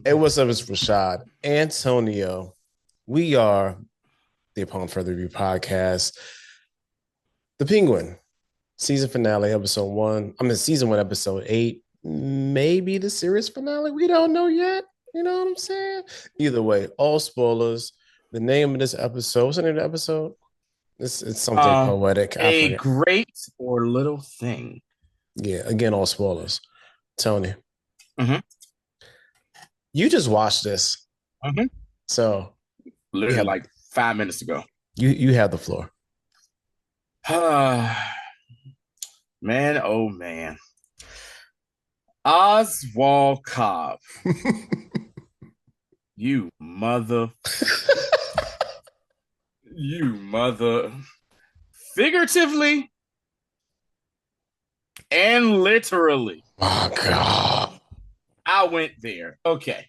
Hey, what's up? It's Rashad. Antonio. We are the Upon Further Review podcast. The Penguin, season finale, episode one. Season one, episode eight. Maybe the series finale. We don't know yet. You know what I'm saying? Either way, all spoilers. The name of this episode, what's the name of the episode? It's something Uh, poetic. I a forget. great or little thing. Yeah, again, all spoilers. Tony, hmm you just watched this. hmm So you Literally have like 5 minutes ago. you have the floor. Man, oh man. Oswald Cobb, you mother, you mother, figuratively and literally. Oh God. I went there. Okay.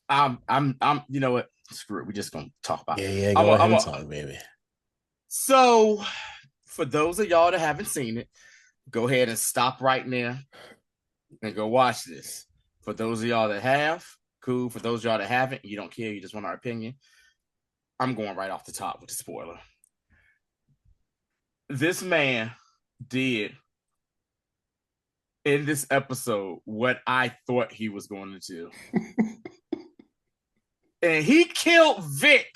You know what? Screw it. We're just gonna talk about it. Yeah, yeah, I'm go a, ahead I'm and a, talk, baby. so for those of y'all that haven't seen it, go ahead and stop right now and go watch this. For those of y'all that have, cool. For those of y'all that haven't, you don't care, you just want our opinion. I'm going right off the top with the spoiler. This man did in this episode what I thought he was going to do. And he killed Vic.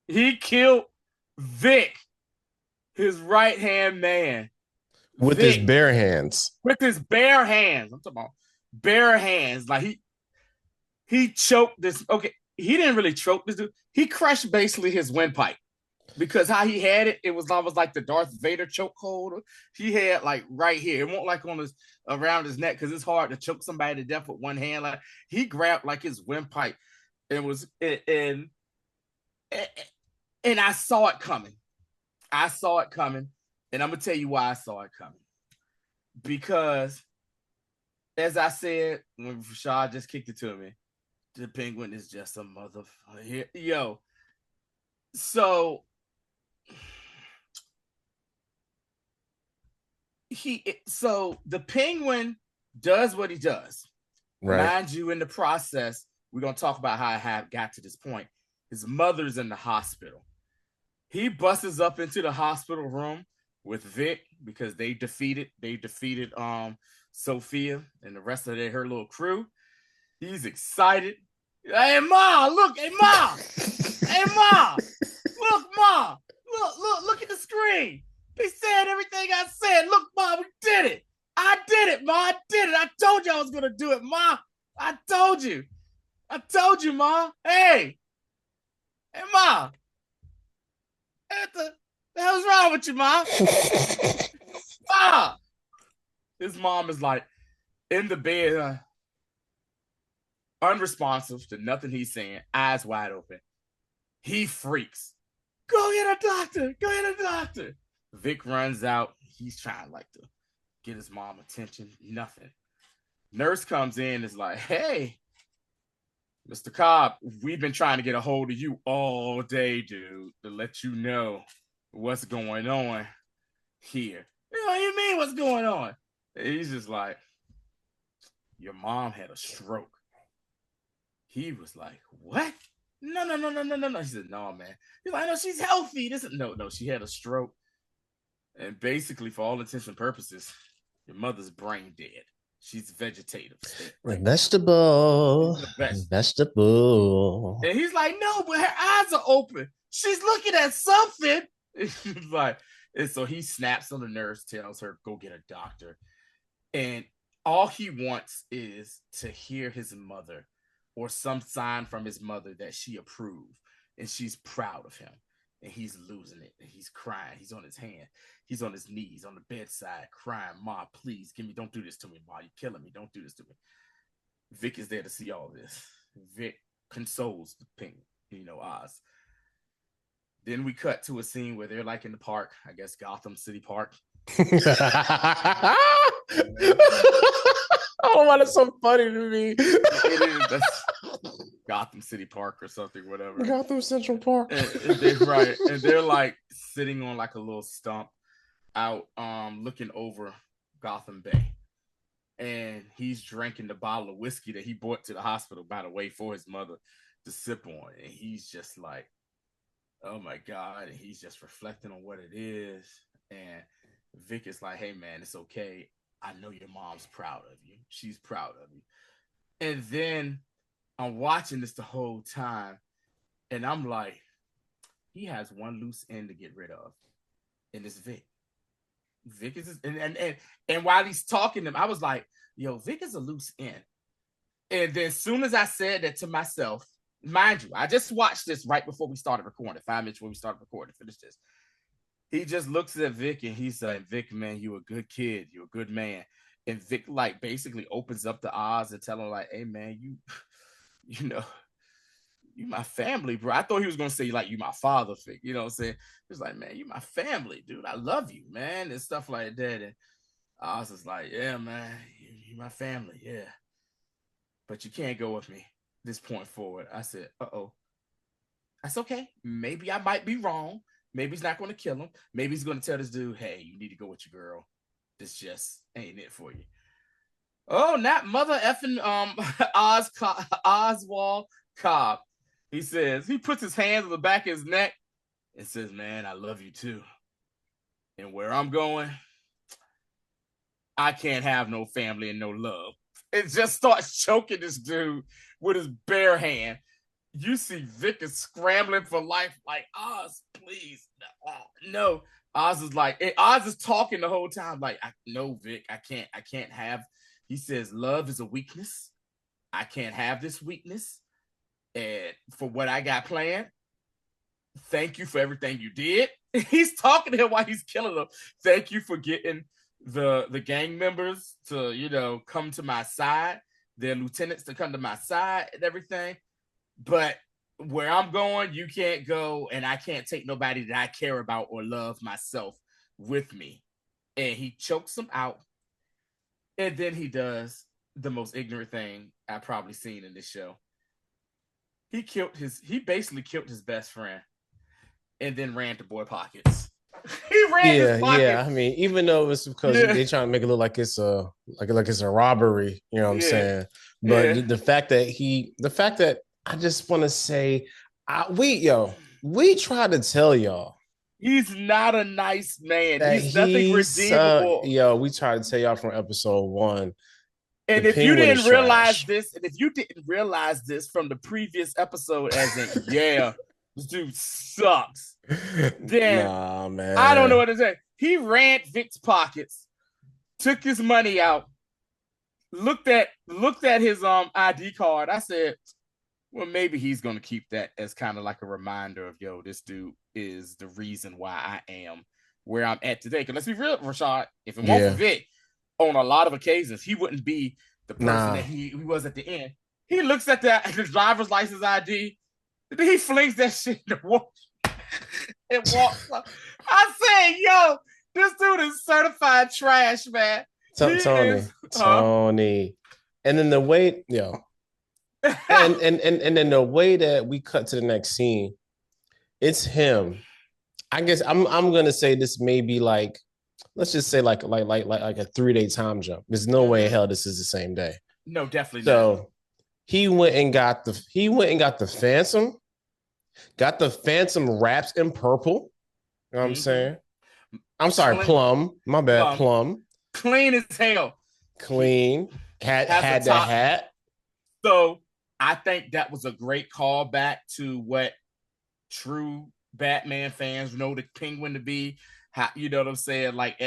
He killed Vic, his right hand man. With his Vic, bare hands. with his bare hands. I'm talking about bare hands. Like he choked this. Okay, he didn't really choke this dude. He crushed basically his windpipe because how he had it, it was almost like the Darth Vader chokehold. He had like right here. It won't like on his around his neck because it's hard to choke somebody to death with one hand. Like he grabbed like his windpipe and was and I saw it coming. I saw it coming, and I'm gonna tell you why I saw it coming. Because, as I said when Rashad just kicked it to me, the Penguin is just a motherfucker. Yo, so the Penguin does what he does. Right. Mind you, in the process, we're gonna talk about how I have got to this point. His mother's in the hospital. He busts up into the hospital room with Vic because they defeated Sophia and the rest of her little crew. He's excited. Hey Ma, look, hey Ma, hey Ma, look Ma, look at the screen. They said everything I said. Look, Ma, we did it. I did it, Ma. I did it. I told you I was gonna do it, Ma. I told you. I told you, Ma. Hey, Ma. What the hell's wrong with you, Ma? Ma. His mom is like in the bed, unresponsive to nothing he's saying, eyes wide open. He freaks. Go get a doctor. Go get a doctor. Vic runs out. He's trying like to get his mom attention. Nothing. Nurse comes in, is like, hey, Mr. Cobb, we've been trying to get a hold of you all day, dude, to let you know what's going on here. What do you mean what's going on? And he's just like, your mom had a stroke. He was like, what? No, no, no, no, no, no, no. He said, no, man. He's like, no, she's healthy. This is no, she had a stroke. And basically, for all intents and purposes, your mother's brain dead. She's vegetative state right now. Vegetable. She's a vegetable. Vegetable. And he's like, no, but her eyes are open. She's looking at something. He's like, and so he snaps on the nurse, tells her, go get a doctor. And all he wants is to hear his mother or some sign from his mother that she approved and she's proud of him. And he's losing it. And he's crying. He's on his hand. He's on his knees on the bedside crying, Ma, please give me, don't do this to me, Ma. You're killing me. Don't do this to me. Vic is there to see all this. Vic consoles the Penguin, Oz. Then we cut to a scene where they're like in the park, I guess Gotham City Park. Oh, why that's so funny to me. It is. That's Gotham City Park or something, whatever. Gotham Central Park. Right. And they're like sitting on like a little stump out looking over Gotham Bay. and he's drinking the bottle of whiskey that he brought to the hospital, by the way, for his mother to sip on. And he's just like, oh my God. And he's just reflecting on what it is. And Vic is like, hey, man, it's okay. I know your mom's proud of you. She's proud of you. And then I'm watching this the whole time. And I'm like, he has one loose end to get rid of. And it's Vic. Vic is, and while he's talking to him, I was like, yo, Vic is a loose end. And then as soon as I said that to myself, mind you, I just watched this right before we started recording, 5 minutes before we started recording, finish this. He just looks at Vic and he's like, Vic, man, you a good kid. You a good man. And Vic like basically opens up the Oz and tell him like, hey man, you know, you my family, bro. I thought he was gonna say like you my father, Vic. You know what I'm saying? He's like, man, you my family, dude. I love you, man, and stuff like that. And Oz is like, yeah, man, you my family, yeah. But you can't go with me this point forward. I said, uh-oh. That's okay. Maybe I might be wrong. Maybe he's not going to kill him. Maybe he's going to tell this dude, hey, you need to go with your girl. This just ain't it for you. Oh, not mother effing Oswald Cobb. He says, he puts his hands on the back of his neck and says, man, I love you too. And where I'm going, I can't have no family and no love. It just starts choking this dude with his bare hand. You see Vic is scrambling for life, like, Oz, please. No. Oz is like, Oz is talking the whole time, like, no, Vic, I can't have. He says, love is a weakness. I can't have this weakness. And for what I got planned, thank you for everything you did. He's talking to him while he's killing him. Thank you for getting the gang members to, you know, come to my side, their lieutenants to come to my side and everything. But where I'm going, you can't go, and I can't take nobody that I care about or love myself with me. And he chokes him out. And then he does the most ignorant thing I've probably seen in this show. He basically killed his best friend and then ran to boy pockets. He ran his pockets. Yeah. I mean, even though it's because they trying to make it look like it's a robbery, you know what I'm saying? But the fact that I just want to say, we tried to tell y'all. He's not a nice man. He's nothing redeemable. We tried to tell y'all from episode 1. And if you didn't realize this, from the previous episode, as in, yeah, this dude sucks, then nah, man. I don't know what to say. He ran Vic's pockets, took his money out, looked at his ID card. I said, well, maybe he's gonna keep that as kind of like a reminder of, yo, this dude is the reason why I am where I'm at today. Because let's be real, Rashad, if it weren't for Vic, on a lot of occasions, he wouldn't be the person that he was at the end. He looks at the driver's license ID, and then he flings that shit in the wall and walks up. I said, yo, this dude is certified trash, man. Tony. And then the way, and then the way that we cut to the next scene, it's him. I guess I'm gonna say this may be like, let's just say like a 3-day time jump. There's no way in hell this is the same day. No, definitely not. So he went and got the Phantom, got the Phantom wraps in purple. You know what I'm saying? I'm sorry, Plum. My bad, Plum. Clean as hell. Clean. Had the hat. So I think that was a great callback to what true Batman fans know the Penguin to be. How, you know what I'm saying? Like,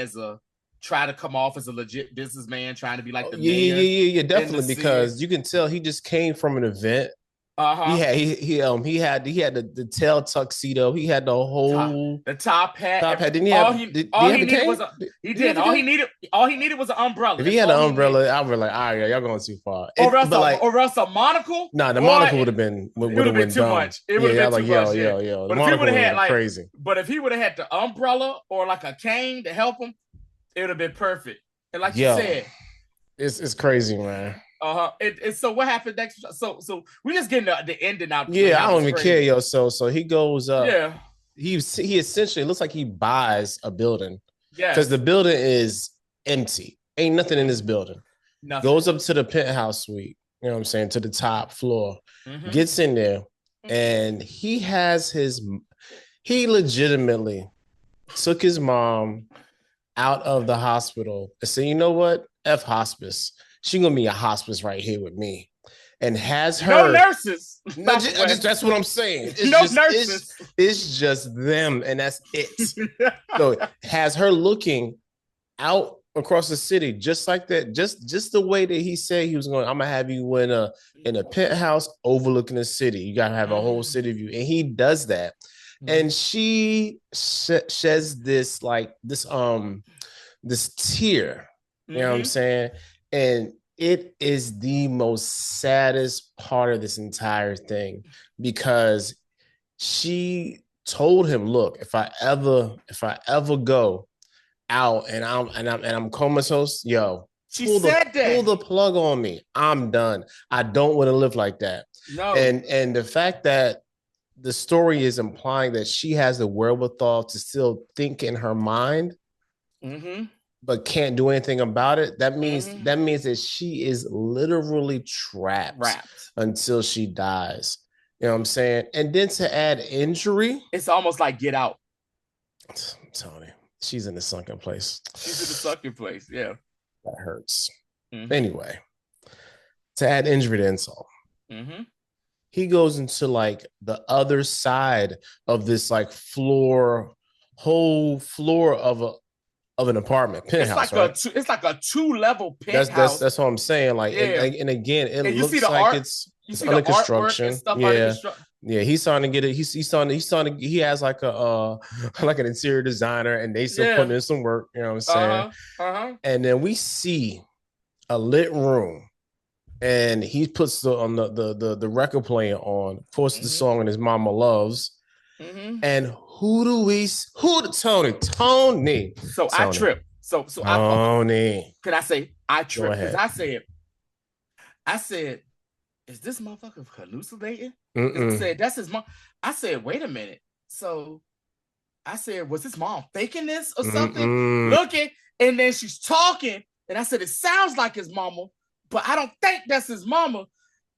try to come off as a legit businessman, trying to be like the mayor. Yeah, definitely, because you can tell he just came from an event. He had the tail tuxedo. He had the whole top hat. Didn't he have? All he needed was an umbrella. If he had an umbrella, I was like, all right, y'all going too far. Or else a monocle. Nah, the monocle would have been too much. It would have been too much. Yo. But if he would have had crazy. But if he would have had the umbrella or like a cane to help him, it would have been perfect. And like you said, it's crazy, man. So what happened next? So we just getting the ending out. Yeah, I don't even care, yo. So he goes up. Yeah. He essentially, it looks like he buys a building. Yeah. Because the building is empty. Ain't nothing in this building. Nothing. goes up to the penthouse suite, you know what I'm saying, to the top floor, gets in there, and he legitimately took his mom out of the hospital and said, you know what? F hospice. She gonna be a hospice right here with me. And has her no nurses. No, that's what I'm saying. It's no just nurses. It's just them, and that's it. So has her looking out across the city, just like that, just the way that he said he was going. I'm gonna have you in a penthouse overlooking the city. You gotta have a whole city view, and he does that. And she sheds this this tear. You know what I'm saying? And it is the most saddest part of this entire thing, because she told him, look, if I ever go out and I'm comatose, yo, pull the plug on me. I'm done. I don't want to live like that. No. And the fact that the story is implying that she has the wherewithal to still think in her mind, but can't do anything about it. That means that she is literally trapped until she dies. You know what I'm saying? And then to add injury, it's almost like Get Out. Tony, she's in the sunken place. She's in the sunken place. Yeah, that hurts. Anyway, to add injury to insult, he goes into like the other side of this like whole floor of an apartment penthouse. It's like a 2-level penthouse. That's what I'm saying. Like, and again, it looks like it's under construction. Yeah, he's starting to get it. He's starting. He has like like an interior designer, and they still putting in some work. You know what I'm saying? And then we see a lit room, and he puts the record player on. Of course, the song and his mama loves. And Tony. So I tripped. So Tony. Can I say I tripped? Because I said, is this motherfucker hallucinating? I said, that's his mom. I said, wait a minute. So I said, was his mom faking this or something? Looking, and then she's talking, and I said, it sounds like his mama, but I don't think that's his mama.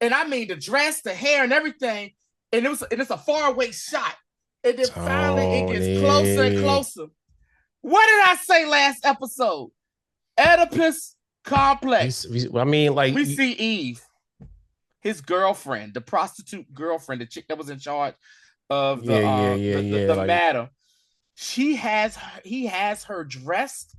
And I mean the dress, the hair, and everything. And it's a faraway shot. And then finally it gets closer and closer. What did I say last episode? Oedipus complex. I mean, like, we see Eve, his girlfriend, the prostitute girlfriend, the chick that was in charge of the matter. He has her dressed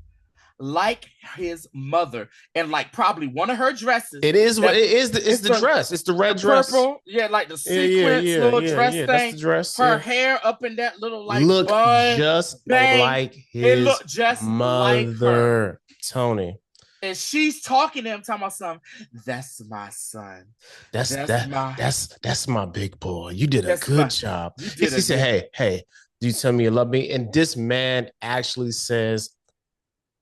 like his mother, and like probably one of her dresses. It is what it is. It's the dress. It's the red dress. Purple, like the sequence little dress thing. That's the dress. Her hair up in that little like look bun, just bang. Like his looked just mother, like her. Tony. And she's talking to him, talking about something. That's my son. That's my big boy. You did a good job. He said, hey, do you tell me you love me? And this man actually says,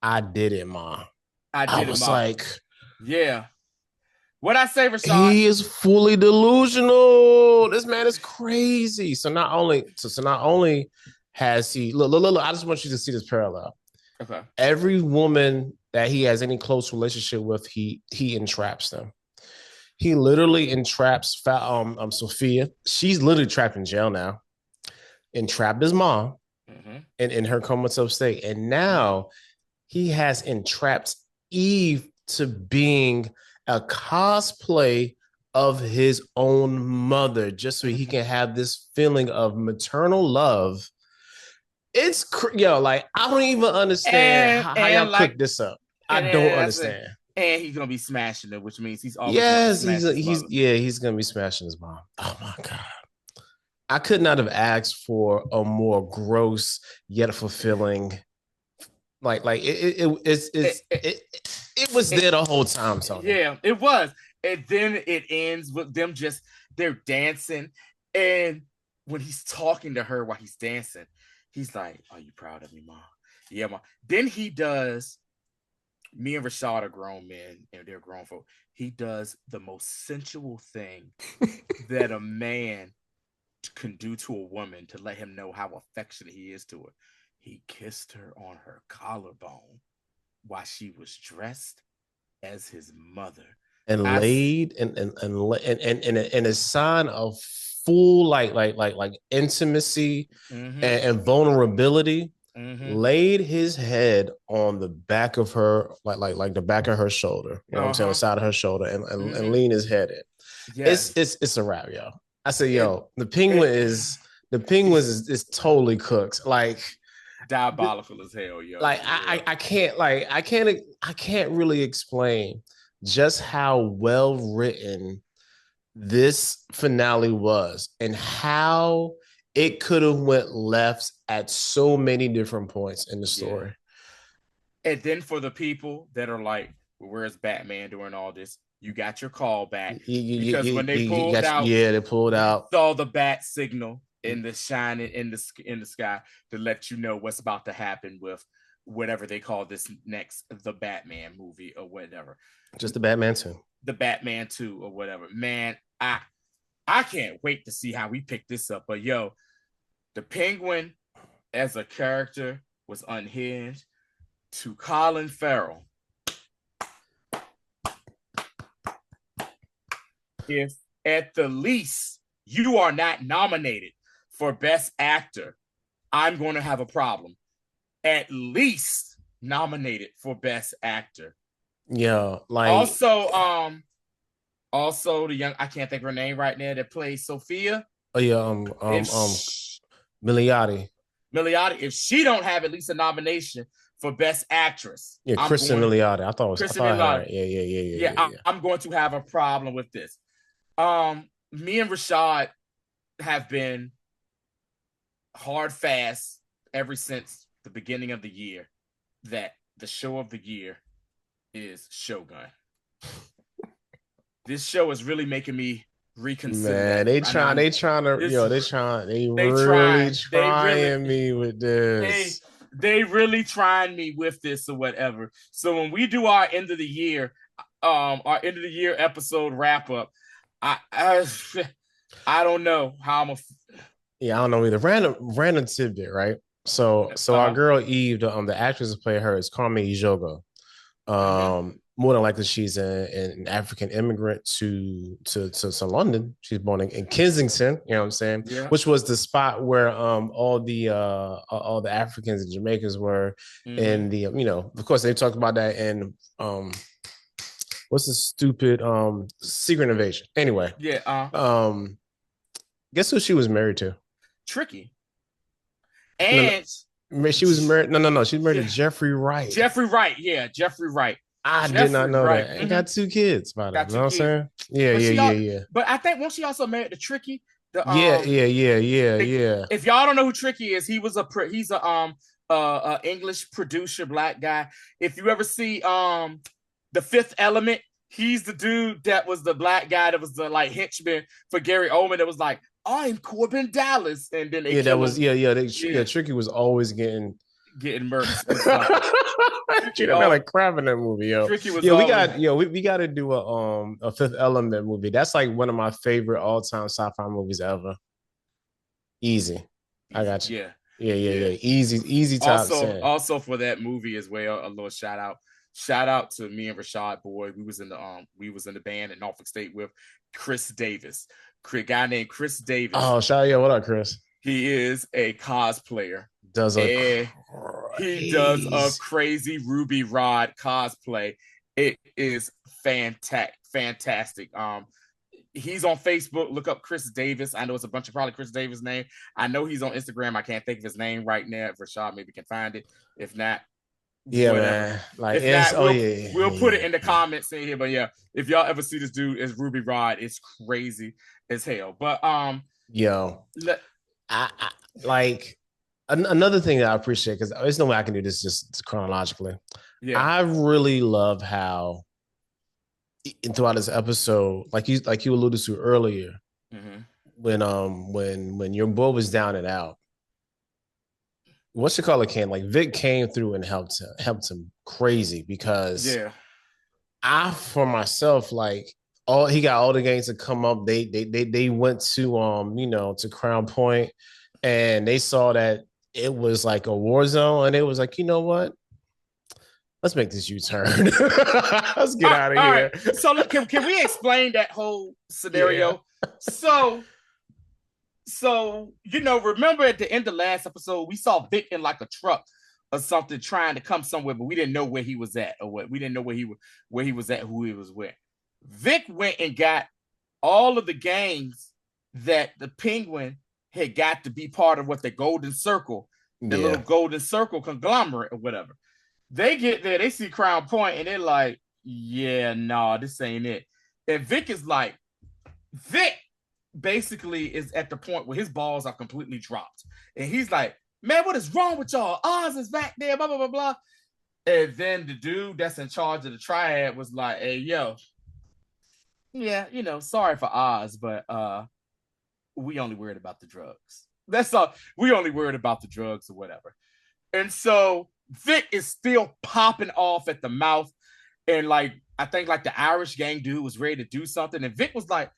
I did it, Ma. I was like, yeah. What I say, Rashad? He is fully delusional. This man is crazy. So not only has he look, I just want you to see this parallel. Okay. Every woman that he has any close relationship with, he entraps them. He literally entraps Sophia. She's literally trapped in jail now. Entrapped his mom in her comatose state. And now he has entrapped Eve to being a cosplay of his own mother, just so he can have this feeling of maternal love. It's like, I don't even understand how y'all like, cook this up. I don't understand. And he's gonna be smashing it, which means he's always he's gonna be smashing his mom. Oh my god. I could not have asked for a more gross yet fulfilling. It was there the whole time. Tony. Yeah, it was. And then it ends with them they're dancing. And when he's talking to her while he's dancing, he's like, are you proud of me, Mom? Yeah, Mom. Then he does, me and Rashad are grown men and they're grown folk. He does the most sensual thing that a man can do to a woman to let him know how affectionate he is to her. He kissed her on her collarbone while she was dressed as his mother. and I laid and a sign of full intimacy mm-hmm, and vulnerability, mm-hmm. laid his head on the back of her, like the back of her shoulder, you know what I'm saying, the Uh-huh. side of her shoulder, and Mm-hmm. lean his head in. Yes. It's a wrap, yo. I say, It yo, it the penguins is totally cooked. diabolical as hell, yo, Like for real. I can't really explain just how well written this finale was and how it could have went left at so many different points in the Yeah. story. And then for the people that are like, well, where's Batman doing all this? You got your call back because when they You pulled got, out, yeah, they pulled you out. saw the bat signal in the shining in the sky to let you know what's about to happen with whatever they call this next the Batman movie or whatever. Just the Batman too. The Batman 2 or whatever. Man, I can't wait to see how we pick this up. But yo, the Penguin as a character was unhinged. To Colin Farrell, if at the least you are not nominated for Best Actor, I'm going to have a problem. At least nominated for Best Actor. Yeah, like Also, also the young I can't think of her name right now that plays Sophia. oh yeah, If Milioti. Milioti, if she don't have at least a nomination for Best Actress, Yeah, I'm Kristen going Milioti. I Kristen thought I had Milioti. it. Yeah, I'm going to have a problem with this. Me and Rashad have been hard fast ever since the beginning of the year that the show of the year is Shogun. This show is really making me reconsider Man, that. And I'm this they really they really trying me with they this. they really trying me with this or whatever. So when we do our end of the year, our end of the year episode wrap up, I I don't know how I'm a Yeah, I don't know either. Random tidbit, right? So our uh girl Eve, the actress who played her is Carmen Ejogo. mm-hmm. More than likely, she's an African immigrant to London. She's born in Kensington. You know what I'm saying? Yeah. Which was the spot where all the Africans and Jamaicans were Mm-hmm. in the of course they talked about that in what's the stupid Secret Invasion. Anyway, Yeah. um, guess who she was married to? Tricky. No, And no, she was married. No. She's married to yeah, Jeffrey Wright. Jeffrey Wright. Yeah, Jeffrey Wright. I did not Jeffrey know Wright. that. And Mm-hmm. got two kids by that. Got You know two what I'm kids. saying? Yeah, But yeah, she yeah, all yeah. but I think once she also married to Tricky, the Yeah, yeah, yeah, yeah, yeah. if y'all don't know who Tricky is, he's a English producer, black guy. If you ever see The Fifth Element, he's the dude that was the black guy that was the like henchman for Gary Oldman that was like, I'm Corbin Dallas, and then they Yeah, that kill was him. yeah. Tricky was always Getting murked and stuff. Treat Tricky, that man like crap in that movie, yo. Tricky was Yeah, always we got to do a Fifth Element movie. That's like one of my favorite all time sci-fi movies ever. Easy, I easy. got you. Yeah, yeah. Yeah. Easy top ten. Also for that movie as well, a little shout out. Shout out to me and Rashad Boy. We was in the band at Norfolk State with Chris Davis. A guy named Chris Davis. Oh, shout out, what up, Chris? He is a cosplayer. Does a He does a crazy Ruby Rod cosplay. It is fantastic. He's on Facebook. Look up Chris Davis. I know it's a bunch of probably Chris Davis name. I know he's on Instagram. I can't think of his name right now. If Rashad maybe can find it. If not, yeah, whatever. man. Like if it's not, we'll put it in the comments in here. But yeah, if y'all ever see this dude as Ruby Rod, it's crazy as hell. But yo, I like another thing that I appreciate because there's no way I can do this just chronologically. Yeah, I really love how throughout this episode, like you alluded to earlier, mm-hmm. when your boy was down and out, what's the color can like Vic came through and helped him crazy because I for myself like he got all the gangs to come up. They went to to Crown Point and they saw that it was like a war zone and it was like, you know what? let's make this U-turn. Let's get out of all right. here. So look, can we explain that whole Yeah. scenario? So remember at the end of last episode, we saw Vic in like a truck or something trying to come somewhere, but we didn't know where he was at or what. We didn't know where he was at, who he was with. Vic went and got all of the gangs that the Penguin had got to be part of what the Golden Circle, the little Golden Circle conglomerate or whatever. They get there, they see Crown Point, and they're like, yeah, no, this ain't it. And Vic basically is at the point where his balls are completely dropped. And he's like, man, what is wrong with y'all? Oz is back there, blah, blah, blah, blah. And then the dude that's in charge of the triad was like, hey, yo, yeah, sorry for Oz, but we only worried about the drugs. That's all. We only worried about the drugs or whatever. And so Vic is still popping off at the mouth. And like, I think like the Irish gang dude was ready to do something. And Vic was like,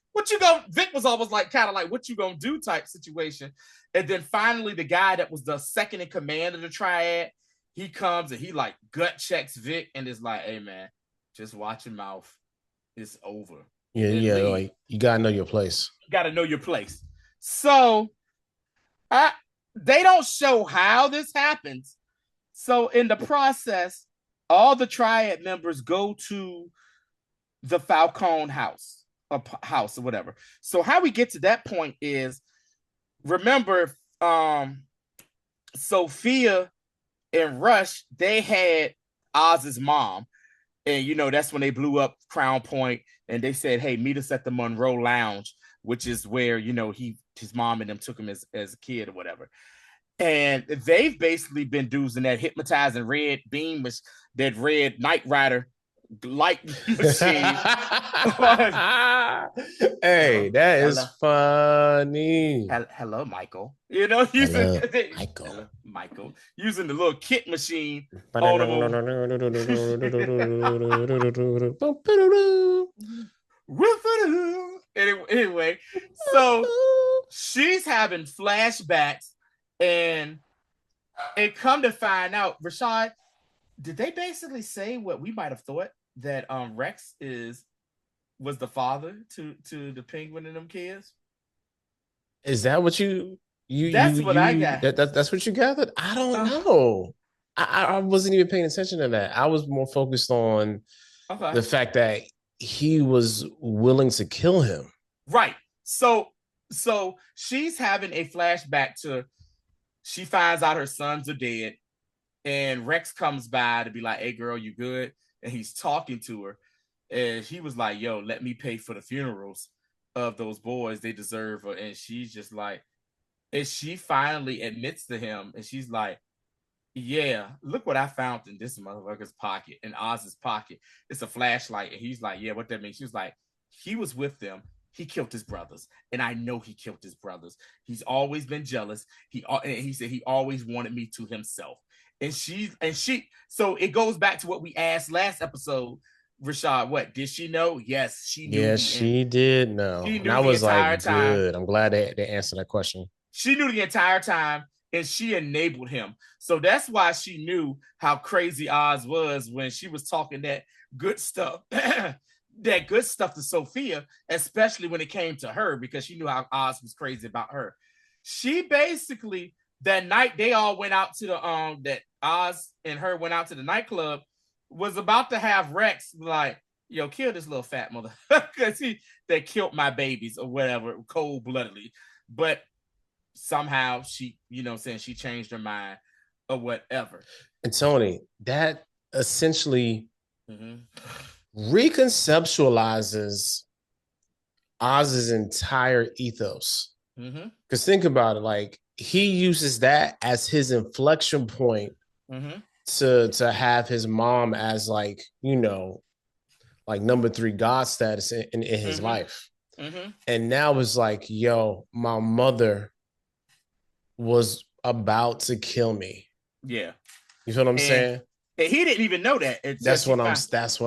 Vic was almost like kind of like, what you gonna do type situation. And then finally the guy that was the second in command of the triad, he comes and he like gut checks Vic and is like, hey man, just watch your mouth. It's over. Yeah, like you gotta know your place. You gotta know your place. So they don't show how this happens. So in the process, all the triad members go to the Falcone house or whatever. So how we get to that point is, remember, Sophia and Rush, they had Oz's mom. And, that's when they blew up Crown Point and they said, hey, meet us at the Monroe Lounge, which is where, his mom and them took him as a kid or whatever. And they've basically been dudes in that hypnotizing red beam, that red Knight Rider light machine. Hey, that is funny. Hello, Michael. Hello, Michael. Michael. Using the little kit machine. Anyway, so she's having flashbacks, and come to find out, Rashad, did they basically say what we might have thought, that Rex was the father to the Penguin and them kids? Is that what you that's what I got. That's what you gathered? I don't know. I wasn't even paying attention to that. I was more focused on the fact that he was willing to kill him. Right. So she's having a flashback to, she finds out her sons are dead, and Rex comes by to be like, hey girl, you good? And he's talking to her, and he was like, yo, let me pay for the funerals of those boys. They deserve her. And she's just like, and she finally admits to him, and she's like, yeah, look what I found in this motherfucker's pocket, in Oz's pocket. It's a flashlight. And he's like, yeah, what that means? She was like, he was with them. He killed his brothers, and I know he killed his brothers. He's always been jealous. He said he always wanted me to himself. And she, so it goes back to what we asked last episode, Rashad. What did she know? Yes, she knew. Yes, she did know. And I was like, good. I'm glad they answered that question. She knew the entire time, and she enabled him. So that's why she knew how crazy Oz was when she was talking that good stuff. That good stuff to Sophia, especially when it came to her, because she knew how Oz was crazy about her. She basically, that night they all went out to the that Oz and her went out to the nightclub, was about to have Rex like, yo, kill this little fat mother, because they killed my babies or whatever, cold-bloodedly. But somehow she, she changed her mind or whatever. And Tony, that essentially reconceptualizes Oz's entire ethos. Because think about it, like he uses that as his inflection point to have his mom as like, like number 3 God status in his life. And now it's like, yo, my mother was about to kill me. Yeah. You feel what I'm saying? And he didn't even know that. That's what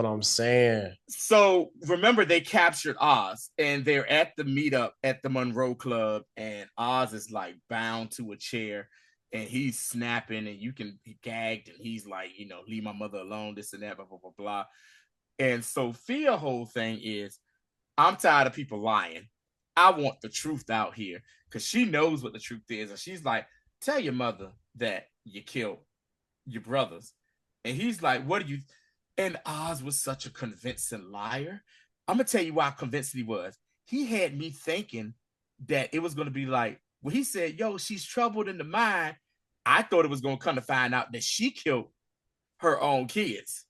I'm saying. So remember, they captured Oz, and they're at the meetup at the Monroe Club, and Oz is like bound to a chair, and he's snapping, and he gagged, and he's like, leave my mother alone, this and that, blah, blah, blah, blah. And Sophia's whole thing is, I'm tired of people lying. I want the truth out here, because she knows what the truth is. And she's like, tell your mother that you killed your brothers. And he's like, what do you... And Oz was such a convincing liar. I'm going to tell you why convincing he was. He had me thinking that it was going to be like, when he said, yo, she's troubled in the mind, I thought it was going to come to find out that she killed her own kids.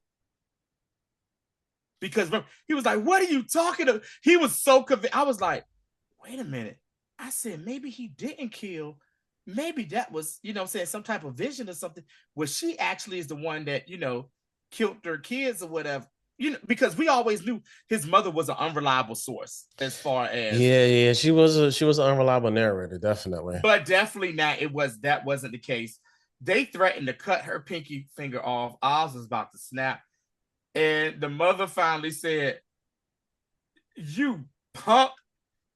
Because he was like, what are you talking about? He was so convinced. I was like, wait a minute. I said, maybe he didn't kill. Maybe that was, some type of vision or something, where she actually is the one that, killed their kids or whatever. Because we always knew his mother was an unreliable source as far as... Yeah, she was an unreliable narrator, definitely. But definitely not. That wasn't the case. They threatened to cut her pinky finger off. Oz was about to snap. And the mother finally said, you punk,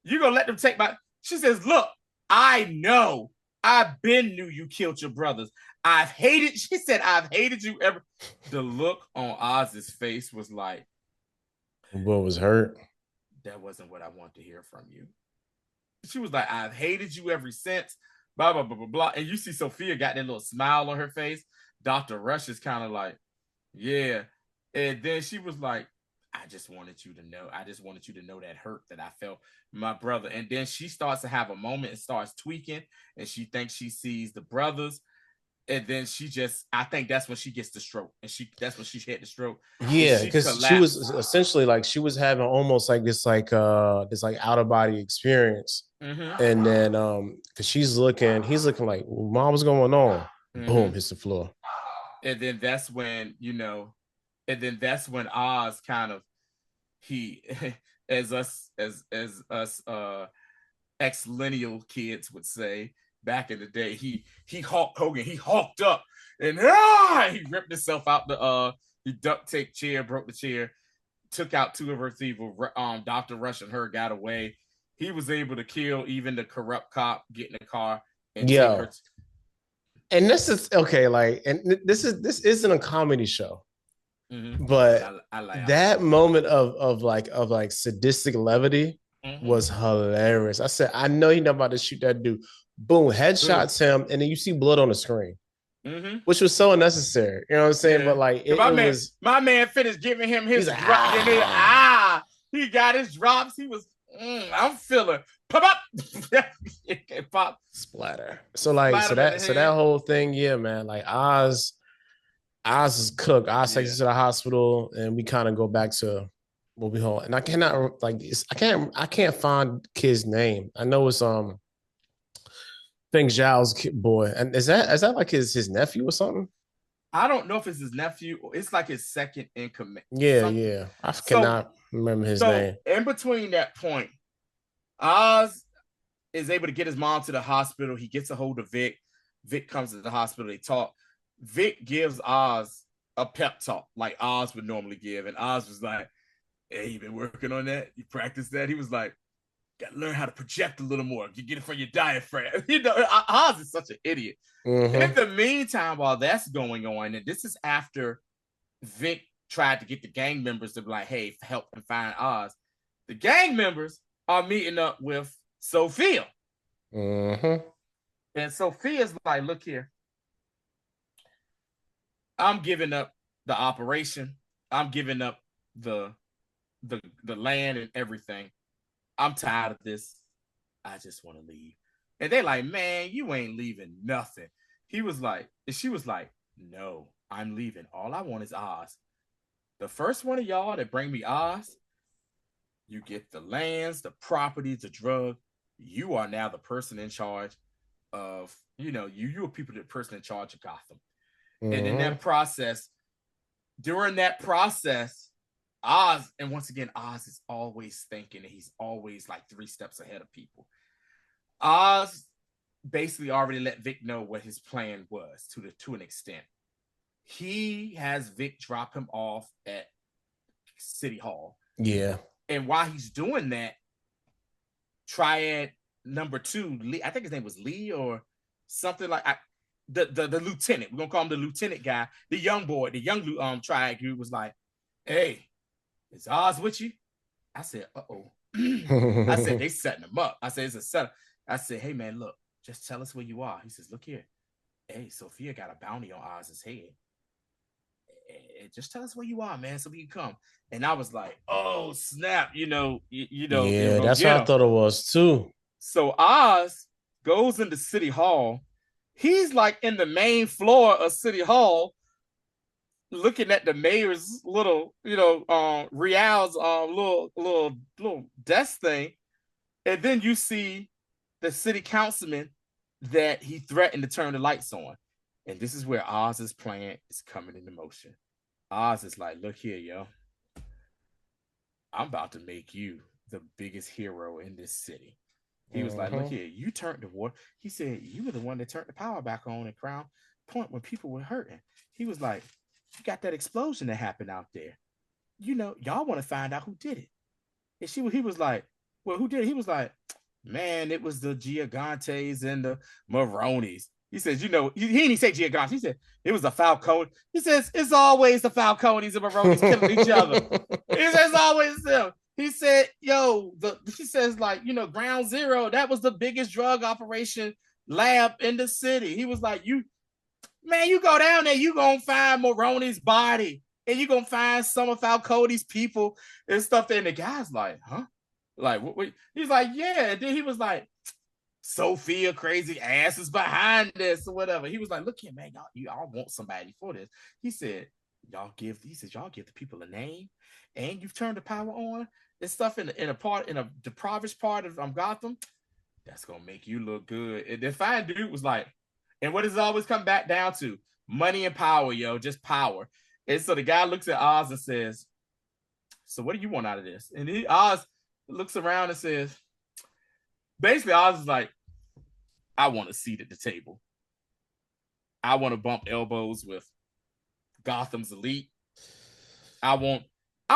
you gonna let them take my... She says, look, I know. I've been knew you killed your brothers. She said, I've hated you ever. The look on Oz's face was like... What was hurt? That wasn't what I want to hear from you. She was like, I've hated you ever since, blah, blah, blah, blah, blah. And you see Sophia got that little smile on her face. Dr. Rush is kind of like, yeah. And then she was like, I just wanted you to know. I just wanted you to know that hurt that I felt my brother. And then she starts to have a moment and starts tweaking. And she thinks she sees the brothers. And then I think that's when she gets the stroke. And that's when she hit the stroke. Yeah, because she was essentially like, she was having almost like this out of body experience. Mm-hmm. And then because he's looking like, well, Mom, what's going on? Mm-hmm. Boom, hits the floor. And then that's when, Oz kind of, he, as us ex-lineal kids would say back in the day, he Hulk Hogan, he hulked up and he ripped himself out he duct taped chair, broke the chair, took out two of her people. Dr. Rush and her got away. He was able to kill even the corrupt cop, get in the car and take her. And this is okay, like, and this isn't a comedy show. Mm-hmm. But I like that moment of sadistic levity was hilarious. I said, I know he's not about to shoot that dude. Boom, headshots him, and then you see blood on the screen, which was so unnecessary. You know what I'm saying? Yeah. But like, my man finished giving him his drop. He got his drops. He was, I'm feeling pop up, pop splatter. So that whole thing, yeah, man. Like Oz is cooked. Oz takes us to the hospital, and we kind of go back to what we hold. And I cannot I can't find kid's name. I know it's Giles' boy, and is that like his nephew or something? I don't know if it's his nephew or it's like his second in command. Yeah. I cannot remember his name. In between that point, Oz is able to get his mom to the hospital. He gets a hold of Vic. Vic comes to the hospital. They talk. Vic gives Oz a pep talk like Oz would normally give. And Oz was like, hey, you been working on that? You practiced that? He was like, got to learn how to project a little more. You get it from your diaphragm. Oz is such an idiot. Mm-hmm. And in the meantime, while that's going on, and this is after Vic tried to get the gang members to be like, hey, help him find Oz. The gang members are meeting up with Sophia. Mm-hmm. And Sophia's like, look here. I'm giving up the operation. I'm giving up the land and everything. I'm tired of this. I just want to leave. And they're like, man, you ain't leaving nothing. She was like, no, I'm leaving. All I want is Oz. The first one of y'all that bring me Oz, you get the lands, the properties, the drug. You are now the person in charge of, you are the person in charge of Gotham. Mm-hmm. And in that process, during that process, Oz, and once again, Oz is always thinking, and he's always like 3 steps ahead of people. Oz basically already let Vic know what his plan was to an extent. He has Vic drop him off at City Hall. Yeah. And while he's doing that, Triad number 2, Lee, I think his name was Lee or something like the lieutenant. We're gonna call him the lieutenant guy, the young boy, the young triad dude was like, "Hey, is Oz with you?" I said, "Uh-oh." I said, "They setting him up." I said, "It's a setup." I said, "Hey man, look, just tell us where you are." He says, "Look here. Hey, Sophia got a bounty on Oz's head. Just tell us where you are, man, so we can come." And I was like, "Oh snap!" They're Yeah, gonna that's get what I him. thought it was too. So Oz goes into City Hall. He's like in the main floor of City Hall, looking at the mayor's little, Rial's little desk thing, and then you see the city councilman that he threatened to turn the lights on, and this is where Oz's plan is coming into motion. Oz is like, "Look here, yo, I'm about to make you the biggest hero in this city." He was like, "Look Uh-huh. here, you turned the water." He said, "You were the one that turned the power back on in Crown Point when people were hurting." He was like, "You got that explosion that happened out there. Y'all want to find out who did it." And he was like, "Well, who did it?" He was like, "Man, it was the Gigantes and the Maronis." He says, he didn't say Gigantes. He said, "It was the Falcone." He says, "It's always the Falcones and Maronis killing each other." He says, "It's always them." He said, he says, like, Ground Zero, that was the biggest drug operation lab in the city. He was like, you go down there, you gonna find Moroni's body, and you gonna find some of Falcone's people and stuff. And the guy's like, "Huh?" Like, what? He's like, "Yeah." And then he was like, "Sophia crazy ass is behind this or whatever." He was like, "Look here, man, y'all want somebody for this." He said, y'all give the people a name, and you've turned the power on and stuff in a deprived part of Gotham. That's gonna make you look good." And the fine dude was like, "And what does it always come back down to? Money and power, yo, just power." And so the guy looks at Oz and says, "So what do you want out of this?" And Oz looks around and says, basically, Oz is like, "I want a seat at the table. I want to bump elbows with Gotham's elite. I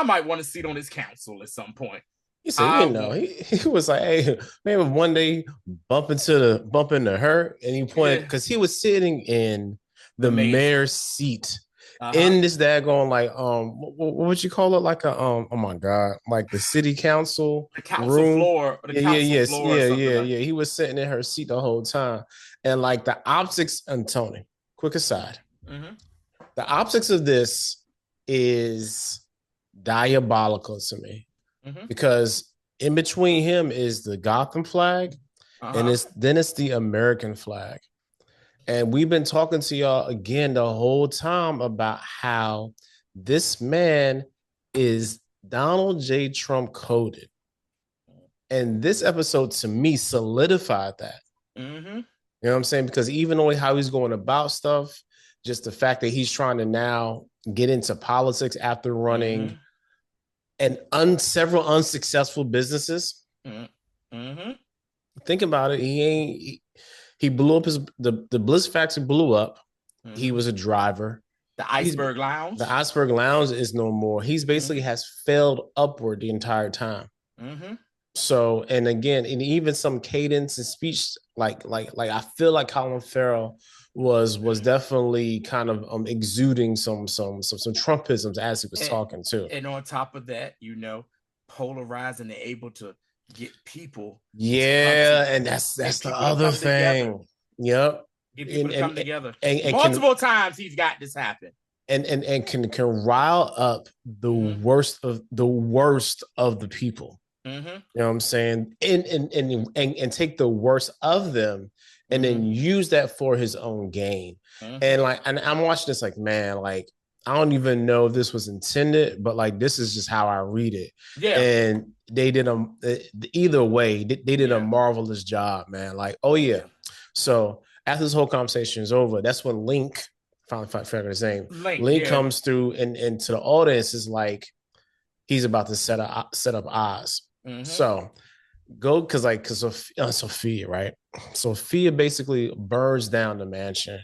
might want a seat on his council at some point. He said, I want, he was like, "Hey, maybe one day bump into her," and he pointed yeah, because he was sitting in the the mayor's, mayor's seat uh-huh, in this daggone like what would you call it, like a oh my god, like the city council room. the Yeah, yeah, council yes, floor or yeah, something yeah, like. yeah. He was sitting in her seat the whole time, and like the optics. And Tony, quick aside, Mm-hmm, the optics of this is diabolical to me mm-hmm, because in between him is the Gotham flag, and uh-huh. it's the American flag. And we've been talking to y'all again the whole time about how this man is Donald J. Trump coded. And this episode to me solidified that. Mm-hmm. You know what I'm saying? Because even though how he's going about stuff, just the fact that he's trying to now get into politics after running Mm-hmm. several unsuccessful businesses. Mm-hmm. Think about it. He blew up the Bliss factory blew up. He Mm-hmm. was a driver. The He's Iceberg the Lounge. Iceberg Lounge is no more. He's basically Mm-hmm. has failed upward the entire time. Mm-hmm. So, and again, and even some cadence and speech, like I feel like Colin Farrell was definitely kind of exuding some Trumpisms as he was and, talking too. and on top of that, polarizing and able to get people to come to Yeah, and get that's the people to other come together. thing. Yep. Get people And to come together. and can Multiple times he's got this happen. and can rile up Mm-hmm. the worst of the people. Mm-hmm. You know what I'm saying? And take the worst of them and then Mm-hmm. use that for his own gain. Mm-hmm. And like, and I'm watching this like, man, like, I don't even know if this was intended, but like, this is just how I read it. Yeah. And they did either way, they did a Yeah. marvelous job, man. Like, oh yeah. Yeah. So after this whole conversation is over, that's when Link, finally figured his name, Link. Link Yeah. comes through and to the audience is like, he's about to set up Oz. Mm-hmm. So go because Sophia, right? Sophia basically burns down the mansion,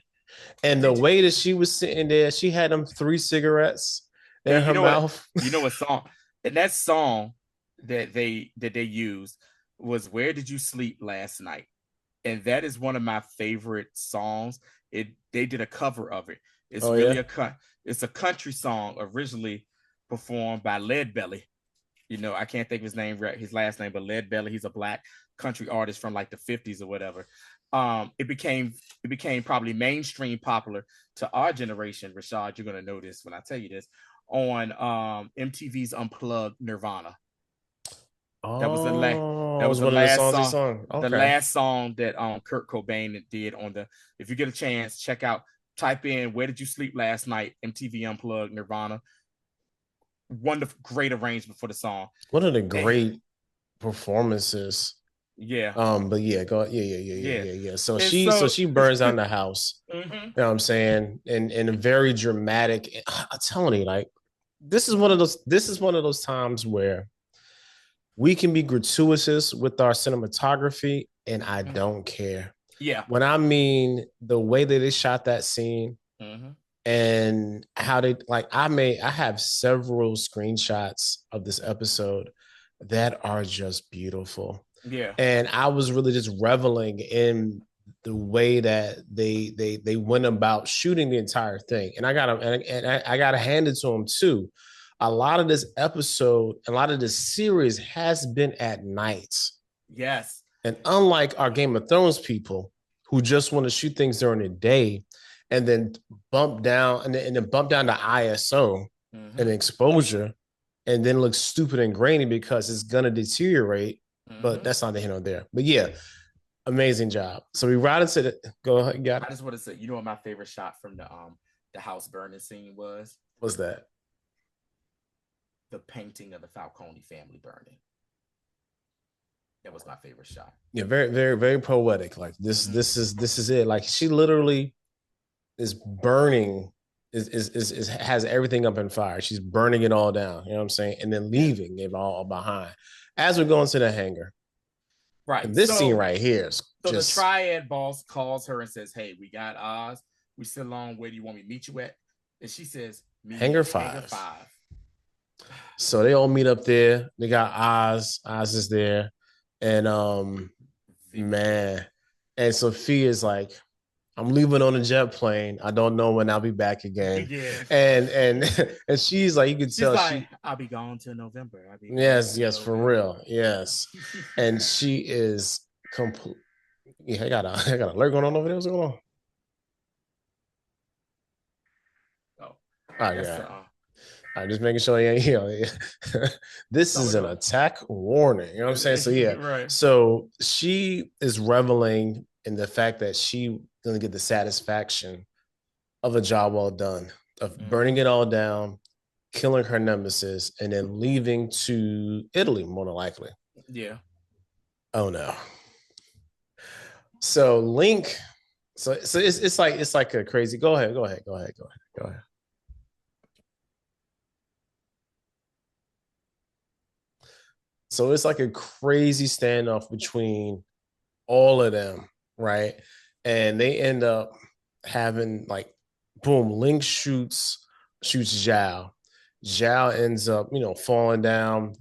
and the way that she was sitting there, she had them 3 cigarettes in And you her know what? mouth. You know what song? And that song that they used was "Where Did You Sleep Last Night?" and that is one of my favorite songs. They did a cover of it. It's Oh really yeah. it's a country song originally performed by Leadbelly. I can't think of his name, his last name, but Leadbelly. He's a black country artist from like the 50s or whatever. It became probably mainstream popular to our generation. Rashad, you're gonna know this when I tell you this, on MTV's Unplugged Nirvana. That was Oh, it was the one of the last songs he song. sung. The Okay. last song that Kurt Cobain did on the. If you get a chance, check out. Type in "Where Did You Sleep Last Night?" MTV Unplugged Nirvana. Wonderful, great arrangement for the song. One of the And, great performances. yeah, But yeah, go yeah, yeah, yeah, yeah. yeah, yeah, yeah. So And she so so, she burns down the house. mm-hmm, You know what I'm saying? In a very dramatic. I'm telling you, like this is one of those times where we can be gratuitous with our cinematography, and I don't care. yeah, When I mean the way that they shot that scene mm-hmm, and how they like I have several screenshots of this episode that are just beautiful. yeah, And I was really just reveling in the way that they went about shooting the entire thing. And I gotta hand it to them too. A lot of this episode, a lot of this series has been at night. yes, And unlike our Game of Thrones people who just want to shoot things during the day and then bump down to ISO mm-hmm, and exposure and then look stupid and grainy because it's gonna deteriorate. But mm-hmm. that's not the hint on there. But yeah, amazing job. So we ride into the go ahead, got I it. just want to say, what my favorite shot from the house burning scene was? What's that? The painting of the Falcone family burning. That was my favorite shot. Yeah, very, very, very poetic. Like this, Mm-hmm. this is it. Like she literally is burning, is has everything up in fire. She's burning it all down. You know what I'm saying? And then Yeah. leaving it all behind. As we're going to the hangar, Right. and this scene right here is So the just triad boss calls her and says, "Hey, we got Oz. We still along. Where do you want me to meet you at?" And she says, "Meet me hangar at Hangar five. 5." So they all meet up there. They got Oz. Oz is there, and Vic is there. man, and Sophie is like, I'm leaving on a jet plane. I don't know when I'll be back again. Yeah. And and she's like, you can She's tell like, she "I'll be gone till November. I'll be gone yes, till yes, for November." real. Yes. And she is complete. Yeah, I got a alert going on over there. What's going on? Oh, Oh that's yeah. the I'm just making sure this no, is we're an doing. attack warning. You know what I'm saying? So yeah. Right. So she is reveling in the fact that she gonna get the satisfaction of a job well done, of burning Mm-hmm. it all down, killing her nemesis, and then leaving to Italy, more than likely. Yeah. Oh no. So Link, so it's like a crazy. Go ahead, go ahead, go ahead, go ahead, go ahead. So it's like a crazy standoff between all of them, right? And they end up having like, boom, Link shoots Zhao. Zhao ends up, falling down.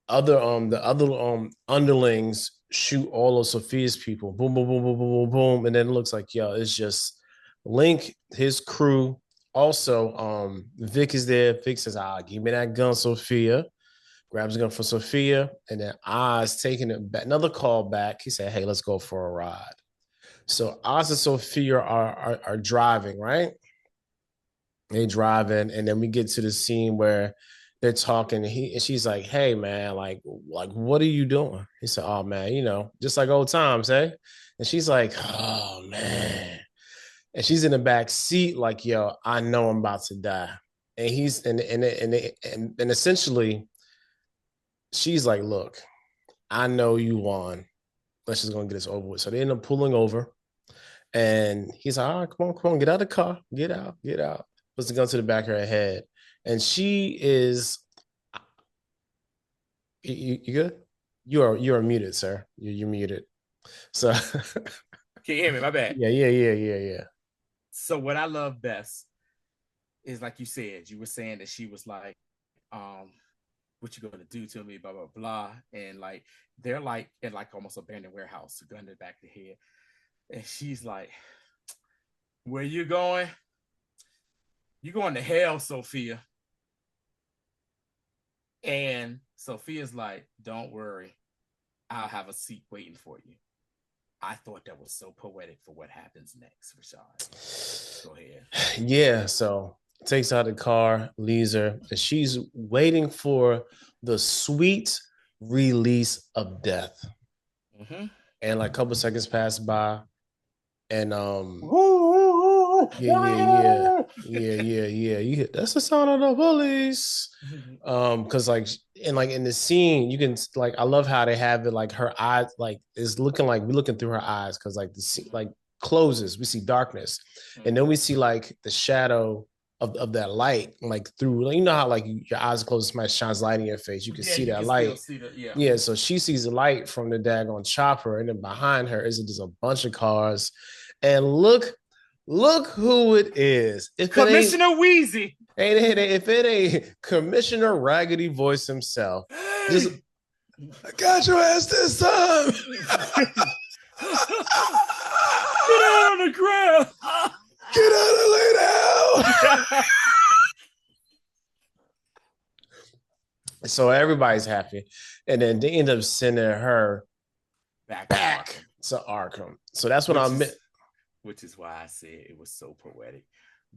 The other underlings shoot all of Sophia's people. Boom, boom, boom, boom, boom, boom, boom. And then it looks like, it's just Link, his crew. Also, Vic is there. Vic says, give me that gun, Sophia. Grabs a gun for Sophia. And then Oz taking it back. Another call back. He said, hey, let's go for a ride. So Oz and Sophia are driving, right? They driving, and then we get to the scene where they're talking. And she's like, "Hey, man, like, what are you doing?" He said, "Oh, man, just like old times, hey." And she's like, "Oh, man," and she's in the back seat, like, "Yo, I know I'm about to die." And he's and essentially, she's like, "Look, I know you won. Let's just go and get this over with." So they end up pulling over. And he's like, all right, come on, get out of the car. Get out, get out. Puts the gun to the back of her head. And she is, you good? You are muted, sir. You're muted. So Can you hear me? My bad. yeah. So what I love best is, like you said, you were saying that she was like, um, what you gonna do to me, blah blah blah. And like they're like in like almost abandoned warehouse, a gun in the back of the head. And she's like, where you going? You going to hell, Sophia. And Sophia's like, don't worry, I'll have a seat waiting for you. I thought that was so poetic for what happens next, Rashad. Go ahead. Yeah, so takes out the car, leaves her, and she's waiting for the sweet release of death. Mm-hmm. And like a couple seconds pass by, and yeah. That's the sound of the police. Because like in the scene, you can like I love how they have it like her eyes like is looking like we're looking through her eyes because like the scene like closes, we see darkness, and then we see like the shadow of that light like through you know how like your eyes are closed, somebody shines light in your face, you can see that light. Yeah, so she sees the light from the daggone chopper, and then behind her is just a bunch of cars, and look who it is. If Commissioner Wheezy. if it ain't Commissioner Raggedy Voice himself, just I got your ass this time. Get out on the ground. Get out of lay down. So everybody's happy, and then they end up sending her back to Arkham. So that's what I meant. Which is why I said it was so poetic,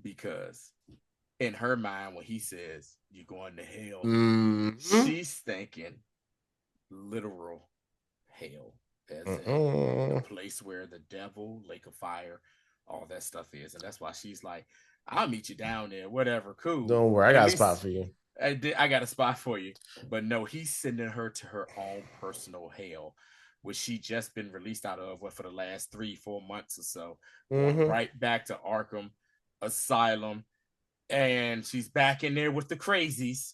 because in her mind, when he says you're going to hell, she's thinking literal hell, as in the place where the devil, lake of fire, all that stuff is. And that's why she's like, I'll meet you down there, whatever, cool. Don't worry, I got a spot for you. I got a spot for you. But no, he's sending her to her own personal hell, which she just been released out of for the last 3-4 months or so. Right back to Arkham Asylum. And she's back in there with the crazies.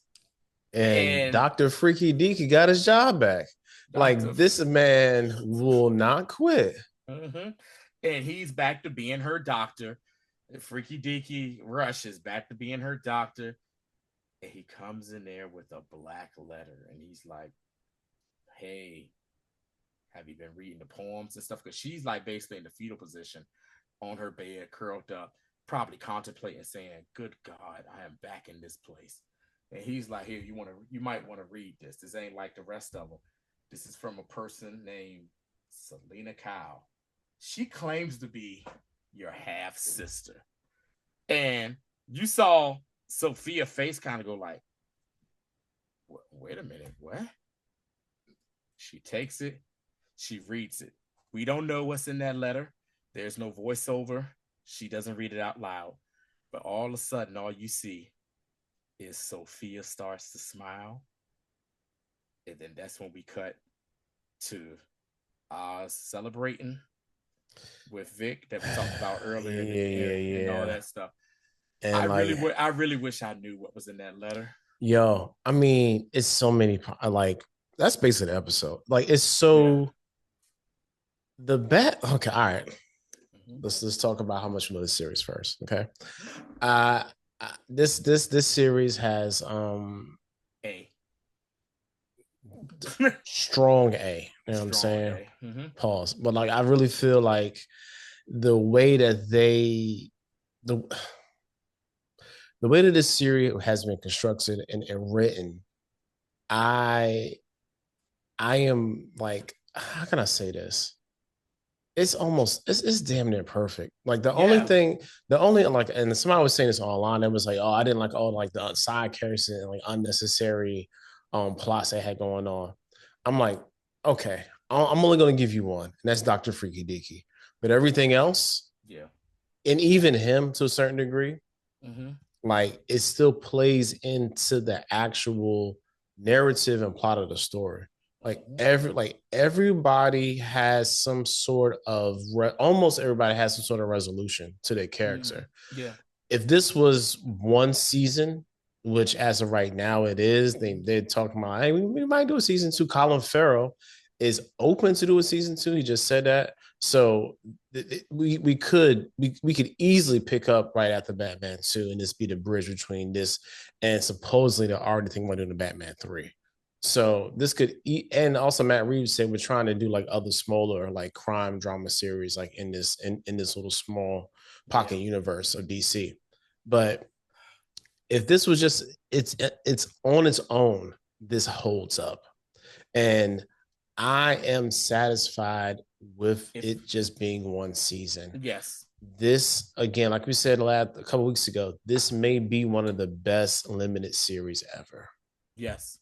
And Dr. Freaky Deaky got his job back. Like, this man will not quit. And he's back to being her doctor. Freaky Deaky Rush is back to being her doctor. And he comes in there with a black letter. And he's like, hey, have you been reading the poems and stuff? Because she's like basically in the fetal position on her bed, curled up, probably contemplating, saying, good God, I am back in this place. And he's like, here, you might want to read this. This ain't like the rest of them. This is from a person named Selena Kyle. She claims to be your half sister. And you saw Sophia's face kind of go like, wait a minute, what? She takes it. She reads it. We don't know what's in that letter. There's no voiceover. She doesn't read it out loud. But all of a sudden, all you see is Sophia starts to smile. And then that's when we cut to celebrating with Vic that we talked about earlier and all that stuff. And I really wish I knew what was in that letter. Yo, I mean, it's so many, like, that's basically the episode. Like, it's so the bet. Okay, all right. Let's talk about how much we know this series first. Okay. This series has A. Strong A. You know what I'm saying? Pause. But like I really feel like the way that the way that this series has been constructed and written, I am like, how can I say this? It's damn near perfect. Like the only like, and somebody was saying this online, it was like, oh, I didn't like all like the side characters and like unnecessary plots they had going on. I'm like, okay, I'm only gonna give you one, and that's Dr. Freaky Deaky. But everything else, and even him to a certain degree, like it still plays into the actual narrative and plot of the story. Like everybody has some sort of almost everybody has some sort of resolution to their character. If this was one season, which as of right now it is, they're talking about, hey, we might do a season 2. Colin Farrell is open to do a season 2. He just said that. So we could easily pick up right after Batman 2 and this be the bridge between this and supposedly they're already thinking about doing the Batman 3. So this could and also Matt Reeves said we're trying to do like other smaller like crime drama series like in this little small pocket universe of DC. But if this was just it's on its own, this holds up. And I am satisfied with it just being one season. Yes. This again, like we said a couple weeks ago, this may be one of the best limited series ever. Yes.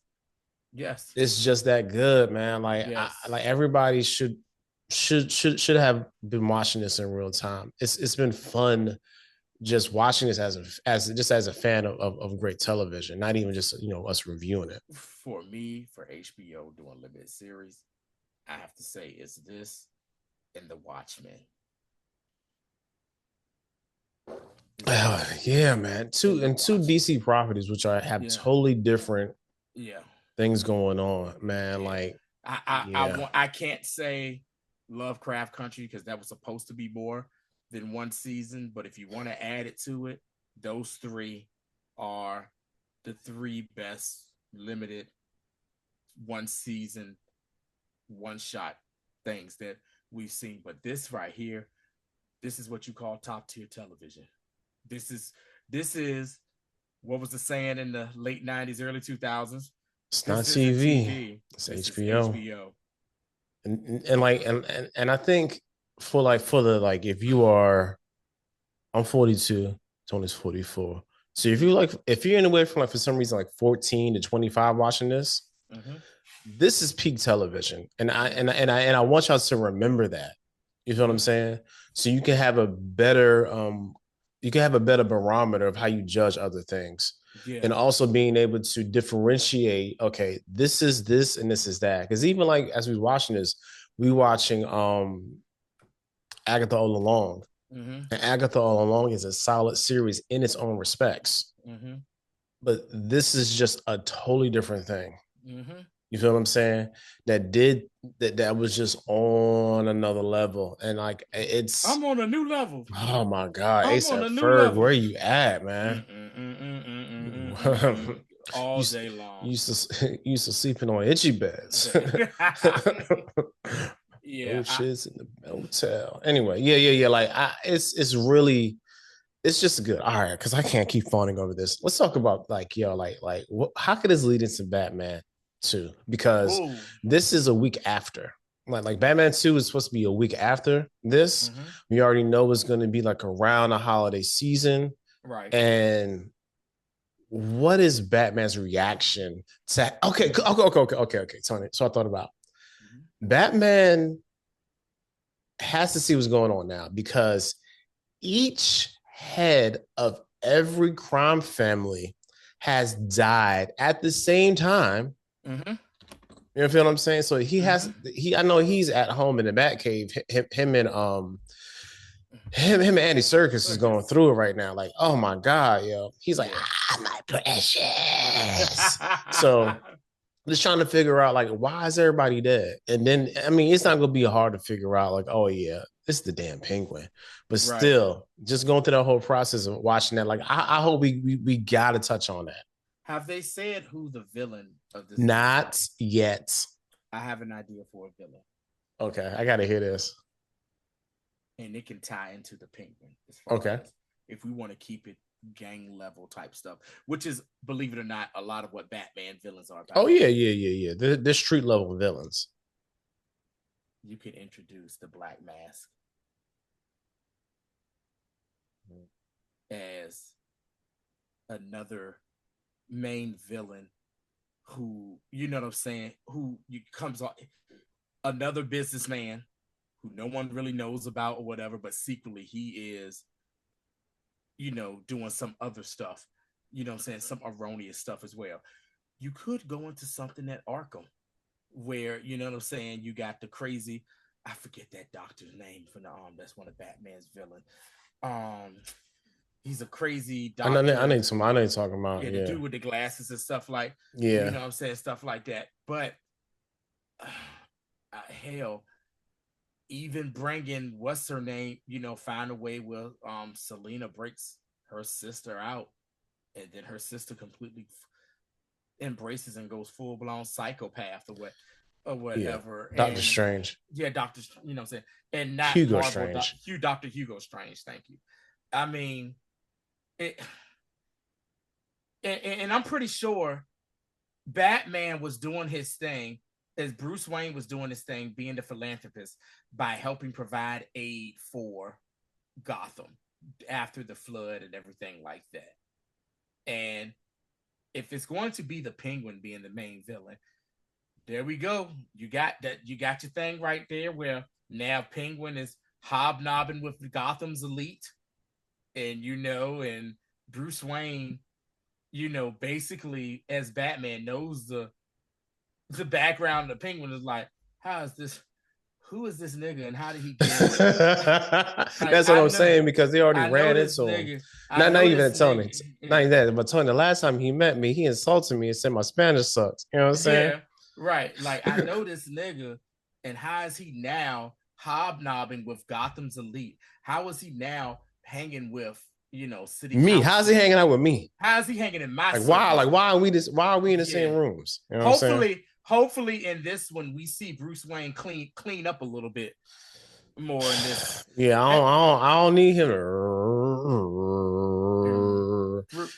Yes. It's just that good, man. Like like everybody should have been watching this in real time. It's been fun just watching this as a fan of great television, not even just us reviewing it. For me, for HBO doing limited series, I have to say it's this and The Watchmen. Yeah, man. Two DC properties which have totally different things going on, man. Like I can't say Lovecraft Country because that was supposed to be more than one season, but if you want to add it to it, those three are the three best limited one season, one shot things that we've seen. But this right here, this is what you call top tier television. This is what was the saying in the late 90s, early 2000s? It's not TV. It's HBO. And I think for the if you are, I'm 42, Tony's 44. So if you're anywhere from for some reason 14 to 25 watching this, this is peak television. And I want y'all to remember that. You feel what I'm saying? So you can have a better barometer of how you judge other things. Yeah. And also being able to differentiate, okay, this is this and this is that. Because even as we watching this, we watching Agatha All Along. And Agatha All Along is a solid series in its own respects. But this is just a totally different thing. You feel what I'm saying? That was just on another level. And I'm on a new level. Oh my God. ASAP Ferg, where you at, man? All day long. Used to sleeping on itchy beds. Roaches in the motel. Anyway, yeah. It's really, it's just good. All right, because I can't keep fawning over this. Let's talk about how could this lead into Batman 2? Because this is a week after. Like Batman 2 is supposed to be a week after this. We already know it's going to be around the holiday season. Right. And what is Batman's reaction to okay, Tony. So I thought about Batman has to see what's going on now, because each head of every crime family has died at the same time. You feel what I'm saying? So I know he's at home in the Batcave. Him and Andy Serkis is going through it right now. Like, oh my God, yo. He's like, my precious. So just trying to figure out why is everybody dead? And then it's not gonna be hard to figure out oh yeah, it's the damn Penguin. But still, just going through that whole process of watching that, I hope we gotta touch on that. Have they said who the villain of this? Not yet. I have an idea for a villain. Okay, I gotta hear this. And it can tie into the Penguin. Okay. If we want to keep it gang level type stuff, which is, believe it or not, a lot of what Batman villains are about. Oh yeah. They're street level villains. You could introduce the Black Mask as another main villain who, you know what I'm saying, who comes on, another businessman who no one really knows about or whatever, but secretly he is, doing some other stuff, you know what I'm saying, some erroneous stuff as well. You could go into something at Arkham where, you know what I'm saying, you got the crazy, I forget that doctor's name from the that's one of Batman's villain. He's a crazy doctor. I know you're talking about. Yeah, the dude with the glasses and stuff you know what I'm saying, stuff like that. But hell, even bringing what's her name, find a way where Selena breaks her sister out, and then her sister completely embraces and goes full blown psychopath or Yeah. whatever. Doctor And Strange. yeah, Doctor, you know what I'm saying, and not Hugo Marvel, Strange. Doctor Hugo Strange. Thank you. I mean, it, and I'm pretty sure Batman was doing his thing as Bruce Wayne was doing his thing, being the philanthropist by helping provide aid for Gotham after the flood and everything like that. And if it's going to be the Penguin being the main villain, there we go. You got that. You got your thing right there. Where now Penguin is hobnobbing with Gotham's elite, and and Bruce Wayne, basically as Batman knows the background of the Penguin is like, how is this? Who is this nigga, and how did he get in? Like That's what I'm saying, because they already I know ran this into him. nigga. I Not know even this Tony. nigga. Not even that. But Tony, the last time he met me, he insulted me and said my Spanish sucks. You know what I'm saying? Yeah, right. Like I know this nigga, and how is he now hobnobbing with Gotham's elite? How is he now hanging with city Me. council? How's he hanging out with me? How is he hanging in my Like why? circle? Like why are we this? Why are we in the same rooms? You know what I'm saying? Hopefully, in this one, we see Bruce Wayne clean up a little bit more in this. Yeah, I don't need him to,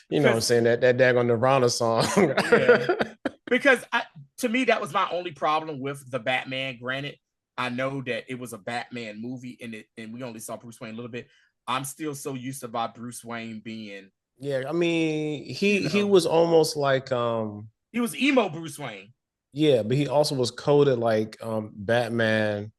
you know what I'm saying, that daggone Nirvana song. Yeah. Because to me, that was my only problem with the Batman. Granted, I know that it was a Batman movie and we only saw Bruce Wayne a little bit. I'm still so used to about Bruce Wayne being. Yeah, I mean, he was almost like he was emo Bruce Wayne. Yeah, but he also was coded like Batman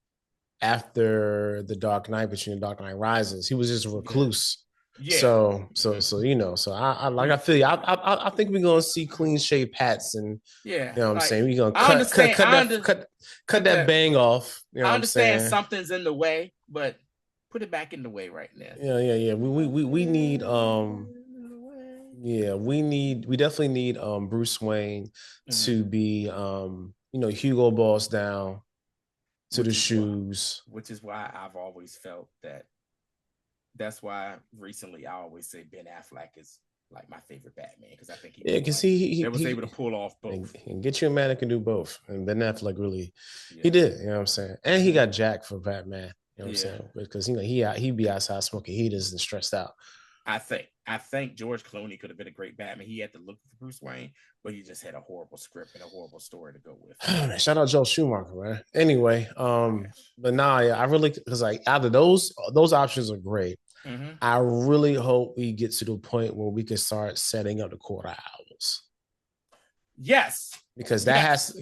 after the Dark Knight, between Dark Knight Rises. He was just a recluse. Yeah. So I feel you. I think we're gonna see clean shaved hats, and yeah, you know what I'm saying, we're gonna cut that bang off. You know I what understand I'm saying? something's in the way, but put it back in the way right now. Yeah. We need we definitely need Bruce Wayne to be Hugo Boss down to the shoes. Which is why I've always felt that's why recently I always say Ben Affleck is like my favorite Batman, because I think he was able to pull off both and get you a man that can do both. And Ben Affleck really he did, you know what I'm saying? And he got jacked for Batman, you know what I'm saying? Because he be outside smoking heaters and stressed out. I think George Clooney could have been a great Batman. He had to look for Bruce Wayne, but he just had a horrible script and a horrible story to go with. Shout out Joe Schumacher, man. Anyway, but I really, because like out of those options are great. Mm-hmm. I really hope we get to the point where we can start setting up the quarter hours. Yes, because that has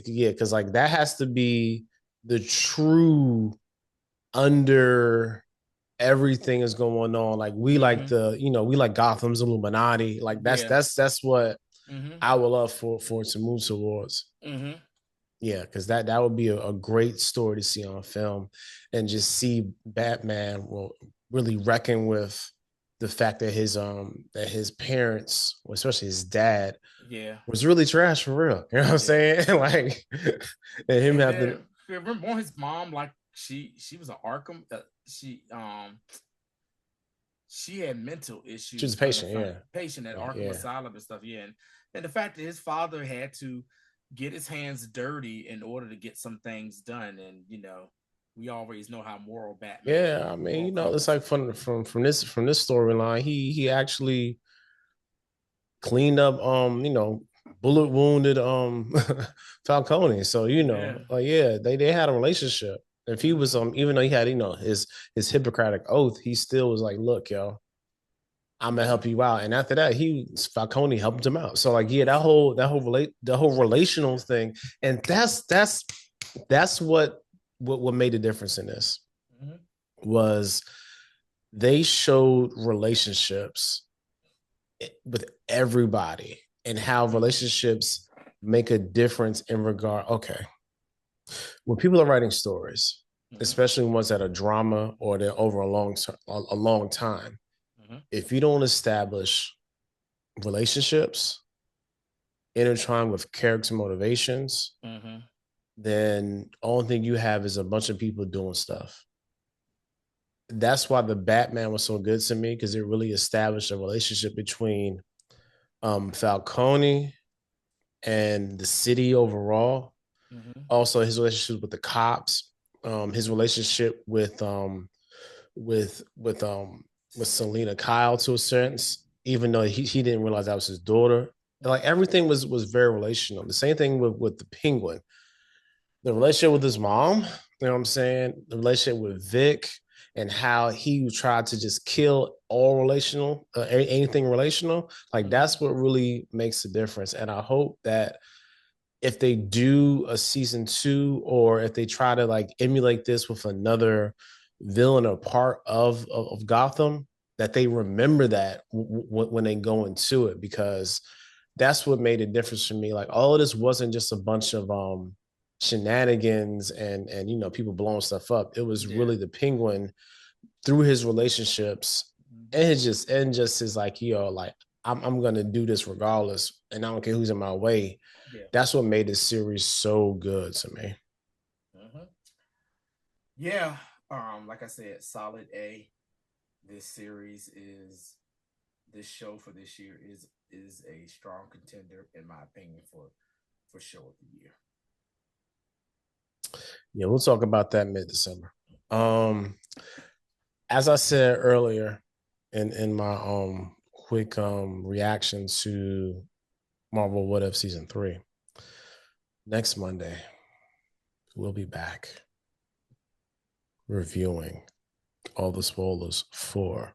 to be the true under everything is going on. Like we like we like Gotham's Illuminati. Like that's what I would love for it to move towards. Mm-hmm. Yeah, because that would be a great story to see on film, and just see Batman really reckon with the fact that his parents, especially his dad, was really trash for real. You know what I'm saying? Like, and him having. Remember his mom, like she was an Arkham. She had mental issues. She was a patient, patient at Arkham Asylum and stuff. Yeah, and the fact that his father had to get his hands dirty in order to get some things done, and we always know how moral Batman. Yeah, I mean, it's like from this storyline, he actually cleaned up bullet wounded Falcone. So they had a relationship. If he was even though he had his Hippocratic oath, he still was like, look, yo, I'm gonna help you out. And after that, Falcone helped him out. So like, that whole relational thing, and that's what made the difference in this was they showed relationships with everybody and how relationships make a difference in regard. Okay, when people are writing stories, especially ones that are drama or they're over a long time, if you don't establish relationships intertwined with character motivations, then the only thing you have is a bunch of people doing stuff. That's why the Batman was so good to me, because it really established a relationship between Falcone and the city overall. Mm-hmm. Also, his relationship with the cops, his relationship with with um with Selena Kyle to a sense, even though he didn't realize that was his daughter. Like everything was very relational. The same thing with the Penguin, the relationship with his mom, you know what I'm saying? The relationship with Vic and how he tried to just kill all relational, anything relational. Like that's what really makes a difference. And I hope that if they do a season 2 or if they try to like emulate this with another villain or part of Gotham, that they remember that when they go into it, because that's what made a difference for me. Like all of this wasn't just a bunch of shenanigans and people blowing stuff up. It was really the Penguin through his relationships and just his like, like I'm gonna do this regardless, and I don't care who's in my way. That's what made this series so good to me. Yeah. Like I said, solid A. This series is this show for this year is a strong contender in my opinion for show of the year. Yeah, we'll talk about that mid-December. As I said earlier in my quick reaction to Marvel What If season 3, next Monday we'll be back reviewing all the spoilers for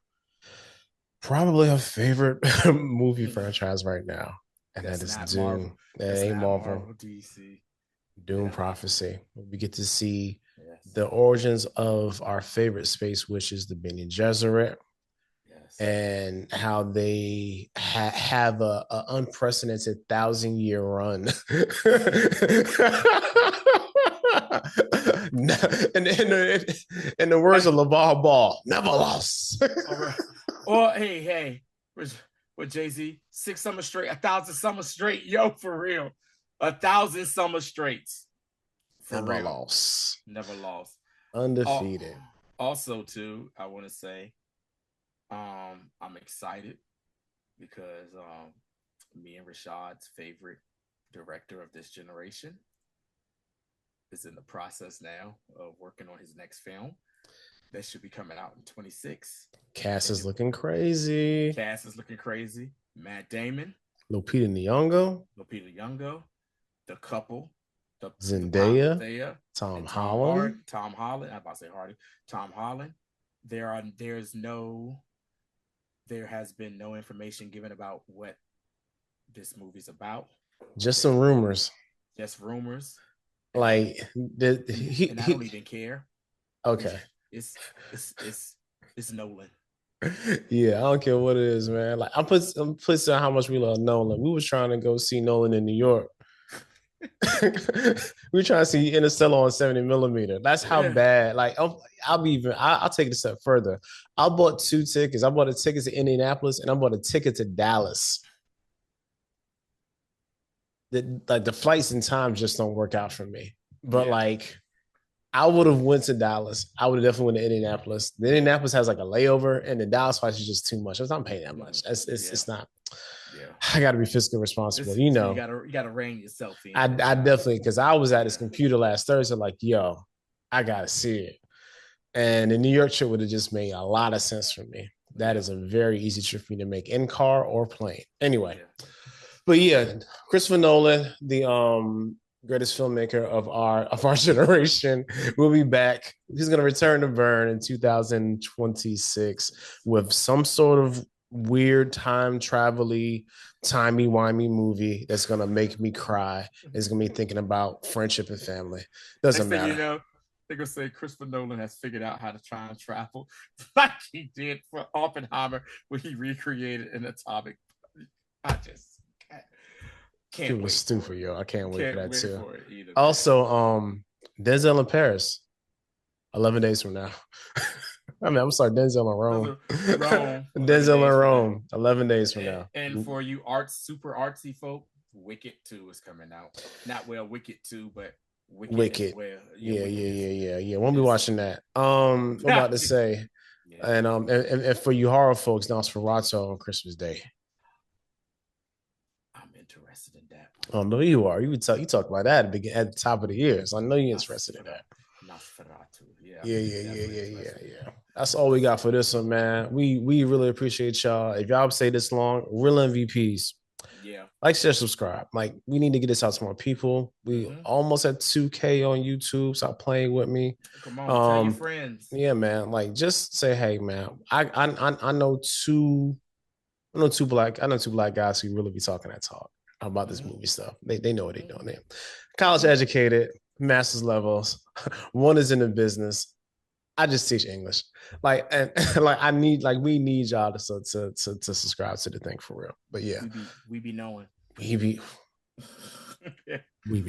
probably our favorite movie franchise right now, and that is Doom. Marvel. That ain't Marvel. DC. Doom Prophecy. We get to see the origins of our favorite space witches, the Bene Gesserit, and how they have a unprecedented 1,000-year run. In the words of LaVar Ball, never lost. Or hey, with Jay-Z, 6 summers straight, 1,000 summers straight, yo, for real, 1,000 summers straight, never lost, undefeated. Also, too, I want to say, I'm excited because me and Rashad's favorite director of this generation is in the process now of working on his next film that should be coming out in 2026. Cast is looking crazy. Matt Damon, Lupita Nyong'o, the couple, Zendaya, Tom Holland. I'm about to say Hardy. Tom Holland. There has been no information given about what this movie's about. Just some rumors. Like and I don't even care. Okay. It's Nolan. Yeah, I don't care what it is, man. Like I'm putting how much we love Nolan. We was trying to go see Nolan in New York. We were trying to see Interstellar on 70mm. That's how bad. Like I'll take it a step further. I bought 2 tickets. I bought a ticket to Indianapolis and I bought a ticket to Dallas. The flights and times just don't work out for me. But like I would have went to Dallas. I would have definitely went to Indianapolis. The Indianapolis has like a layover, and the Dallas flights is just too much. I'm not paying that much. It's not. Yeah. I got to be fiscally responsible. So you got to rein yourself in. I definitely, because I was at his computer last Thursday, like, yo, I got to see it. And the New York trip would have just made a lot of sense for me. That is a very easy trip for me to make in car or plane. Anyway, but yeah, Christopher Nolan, the greatest filmmaker of our generation, will be back. He's going to return to Vern in 2026 with some sort of weird time travel-y, timey-wimey movie that's going to make me cry. It's going to be thinking about friendship and family. Doesn't matter. You know, they're going to say Christopher Nolan has figured out how to time travel like he did for Oppenheimer when he recreated an atomic. I just can't wait. Stupid, yo. I can't wait for that too. For it either, also, Denzel in Paris, 11 days from now. I mean, I'm sorry, Denzel in Rome. Denzel in Rome, 11 days from now. And for you super artsy folk, Wicked 2 is coming out. Not Wicked 2, but Wicked. Well. Yeah. Won't be watching that. I'm about to say. And for you horror folks, Nosferatu on Christmas Day. I'm interested in that one. Oh no, you are. You talk about that at the top of the year. So I know you're interested in that. Nosferatu. Yeah. Yeah. That's all we got for this one, man. We really appreciate y'all. If y'all stay this long, real MVPs. Yeah. Like, share, subscribe. Like, we need to get this out to more people. We almost at 2K on YouTube. Stop playing with me. Come on, tell your friends. Yeah, man. Like, just say, hey, man. I know two black guys who really be talking that talk about this movie stuff. They know what they're doing. They're college educated, master's levels. One is in the business. I just teach English. Like, and we need y'all to subscribe to the thing for real. But yeah, we be knowing. We be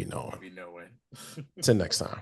knowing. Till next time.